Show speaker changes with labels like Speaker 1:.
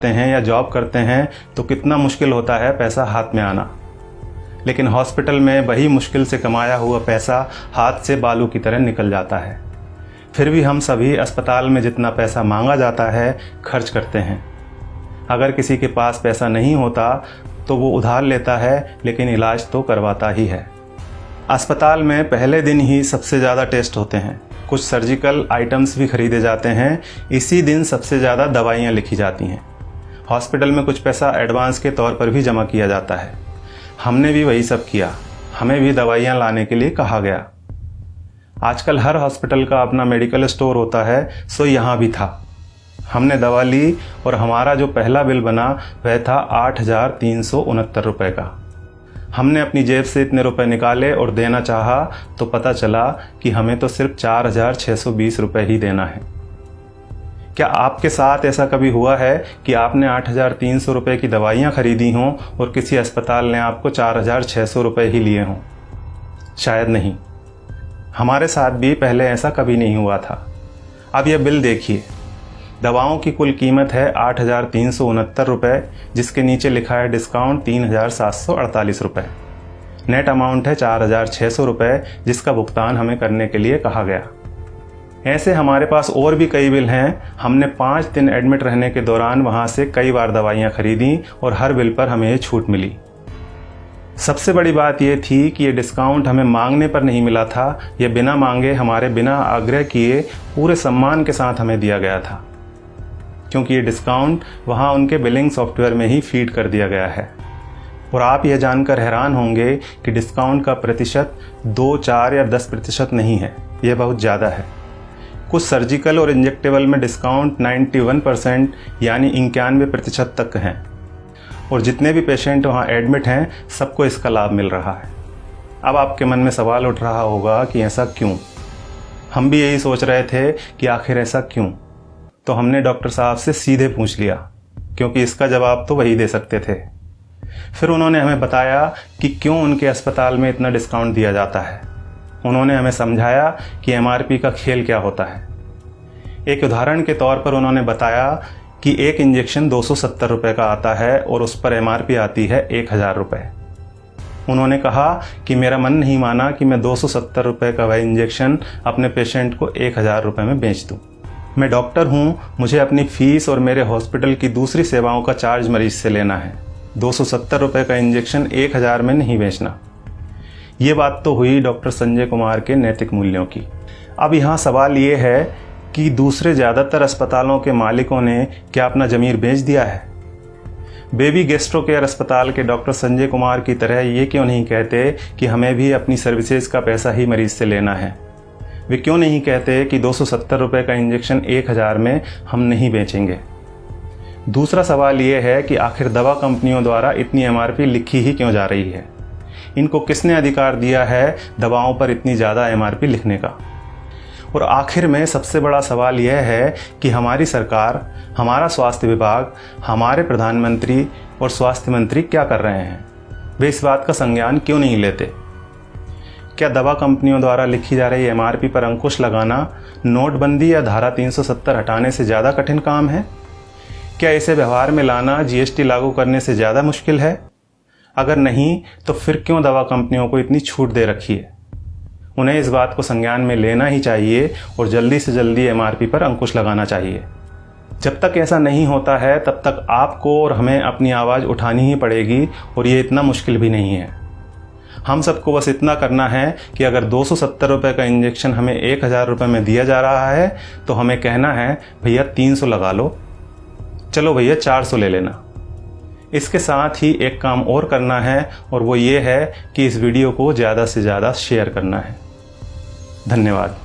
Speaker 1: हैं या जॉब करते हैं तो कितना मुश्किल होता है पैसा हाथ में आना, लेकिन हॉस्पिटल में वही मुश्किल से कमाया हुआ पैसा हाथ से बालू की तरह निकल जाता है। फिर भी हम सभी अस्पताल में जितना पैसा मांगा जाता है खर्च करते हैं। अगर किसी के पास पैसा नहीं होता तो वो उधार लेता है, लेकिन इलाज तो करवाता ही है। अस्पताल में पहले दिन ही सबसे ज़्यादा टेस्ट होते हैं, कुछ सर्जिकल आइटम्स भी खरीदे जाते हैं, इसी दिन सबसे ज़्यादा दवाइयाँ लिखी जाती हैं। हॉस्पिटल में कुछ पैसा एडवांस के तौर पर भी जमा किया जाता है। हमने भी वही सब किया, हमें भी दवाइयाँ लाने के लिए कहा गया। आजकल हर हॉस्पिटल का अपना मेडिकल स्टोर होता है, सो यहाँ भी था। हमने दवा ली और हमारा जो पहला बिल बना वह था 8,369 रुपये का। हमने अपनी जेब से इतने रुपए निकाले और देना चाहा तो पता चला कि हमें तो सिर्फ 4,620 रुपये ही देना है। क्या आपके साथ ऐसा कभी हुआ है कि आपने 8,300 रुपये की दवाइयाँ खरीदी हों और किसी अस्पताल ने आपको 4,600 रुपये ही लिए हों? शायद नहीं। हमारे साथ भी पहले ऐसा कभी नहीं हुआ था। अब यह बिल देखिए, दवाओं की कुल कीमत है 8,369 रुपये, जिसके नीचे लिखा है डिस्काउंट 3,748 रुपये। नेट अमाउंट है 4,600 रुपये, जिसका भुगतान हमें करने के लिए कहा गया। ऐसे हमारे पास और भी कई बिल हैं। हमने 5 दिन एडमिट रहने के दौरान वहाँ से कई बार दवाइयाँ खरीदी और हर बिल पर हमें छूट मिली। सबसे बड़ी बात यह थी कि ये डिस्काउंट हमें मांगने पर नहीं मिला था, ये बिना मांगे हमारे बिना आग्रह किए पूरे सम्मान के साथ हमें दिया गया था, क्योंकि ये डिस्काउंट वहाँ उनके बिलिंग सॉफ्टवेयर में ही फीड कर दिया गया है। और आप यह जानकर हैरान होंगे कि डिस्काउंट का प्रतिशत 2, 4 या 10% नहीं है, यह बहुत ज़्यादा है। कुछ सर्जिकल और इंजेक्टेबल में डिस्काउंट 91% यानी 91% तक हैं, और जितने भी पेशेंट वहाँ एडमिट हैं सबको इसका लाभ मिल रहा है। अब आपके मन में सवाल उठ रहा होगा कि ऐसा क्यों? हम भी यही सोच रहे थे कि आखिर ऐसा क्यों। तो हमने डॉक्टर साहब से सीधे पूछ लिया, क्योंकि इसका जवाब तो वही दे सकते थे। फिर उन्होंने हमें बताया कि क्यों उनके अस्पताल में इतना डिस्काउंट दिया जाता है। उन्होंने हमें समझाया कि MRP का खेल क्या होता है। एक उदाहरण के तौर पर उन्होंने बताया कि एक इंजेक्शन 270 रुपये का आता है और उस पर MRP आती है 1,000 रुपये। उन्होंने कहा कि मेरा मन नहीं माना कि मैं 270 रुपये का वह इंजेक्शन अपने पेशेंट को 1,000 रुपये में बेच दूँ। मैं डॉक्टर हूँ, मुझे अपनी फ़ीस और मेरे हॉस्पिटल की दूसरी सेवाओं का चार्ज मरीज से लेना है। 270 रुपये का इंजेक्शन 1,000 में नहीं बेचना। ये बात तो हुई डॉक्टर संजय कुमार के नैतिक मूल्यों की। अब यहाँ सवाल ये है कि दूसरे ज़्यादातर अस्पतालों के मालिकों ने क्या अपना ज़मीर बेच दिया है? बेबी गैस्ट्रो केयर अस्पताल के डॉक्टर संजय कुमार की तरह ये क्यों नहीं कहते कि हमें भी अपनी सर्विसेज का पैसा ही मरीज से लेना है? वे क्यों नहीं कहते कि 270 रुपये का इंजेक्शन 1,000 में हम नहीं बेचेंगे? दूसरा सवाल ये है कि आखिर दवा कंपनियों द्वारा इतनी MRP लिखी ही क्यों जा रही है? इनको किसने अधिकार दिया है दवाओं पर इतनी ज़्यादा MRP लिखने का? और आखिर में सबसे बड़ा सवाल यह है कि हमारी सरकार, हमारा स्वास्थ्य विभाग, हमारे प्रधानमंत्री और स्वास्थ्य मंत्री क्या कर रहे हैं? वे इस बात का संज्ञान क्यों नहीं लेते? क्या दवा कंपनियों द्वारा लिखी जा रही MRP पर अंकुश लगाना नोटबंदी या धारा 370 हटाने से ज़्यादा कठिन काम है? क्या इसे व्यवहार में लाना GST लागू करने से ज़्यादा मुश्किल है? अगर नहीं तो फिर क्यों दवा कंपनियों को इतनी छूट दे रखी है? उन्हें इस बात को संज्ञान में लेना ही चाहिए और जल्दी से जल्दी MRP पर अंकुश लगाना चाहिए। जब तक ऐसा नहीं होता है तब तक आपको और हमें अपनी आवाज़ उठानी ही पड़ेगी, और ये इतना मुश्किल भी नहीं है। हम सबको बस इतना करना है कि अगर 270 रुपये का इंजेक्शन हमें 1,000 रुपये में दिया जा रहा है तो हमें कहना है भैया 300 लगा लो, चलो भैया 400 ले लेना। इसके साथ ही एक काम और करना है, और वो ये है कि इस वीडियो को ज़्यादा से ज़्यादा शेयर करना है। धन्यवाद।